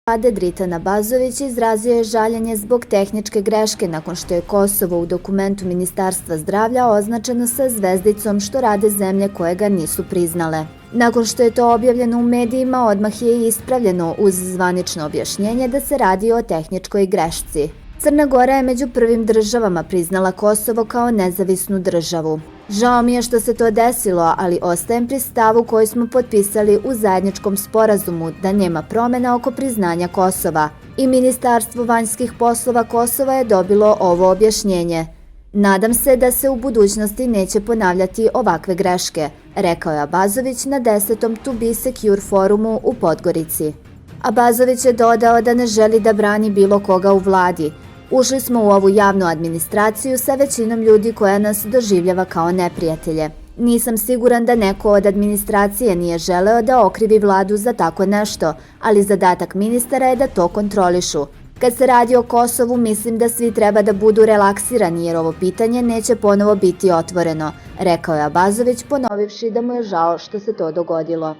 vlade Dritan Abazović izrazio je žaljenje zbog tehničke greške nakon što je Kosovo u dokumentu Ministarstva zdravlja označeno sa zvezdicom što rade zemlje koje ga nisu priznale. Nakon što je to objavljeno u medijima, odmah je ispravljeno uz zvanično objašnjenje da se radi o tehničkoj grešci. Crna Gora je među prvim državama priznala Kosovo kao nezavisnu državu. Žao mi je što se to desilo, ali ostajem pri stavu koji smo potpisali u zajedničkom sporazumu da nema promena oko priznanja Kosova. I Ministarstvo vanjskih poslova Kosova je dobilo ovo objašnjenje. Nadam se da se u budućnosti neće ponavljati ovakve greške, rekao je Abazović na 10. To Be Secure forumu u Podgorici. Abazović je dodao da ne želi da brani bilo koga u vladi. Ušli smo u ovu javnu administraciju sa većinom ljudi koja nas doživljava kao neprijatelje. Nisam siguran da neko od administracije nije želeo da okrivi vladu za tako nešto, ali zadatak ministara je da to kontrolišu. Kad se radi o Kosovu, mislim da svi treba da budu relaksirani jer ovo pitanje neće ponovo biti otvoreno, rekao je Abazović ponovivši da mu je žao što se to dogodilo.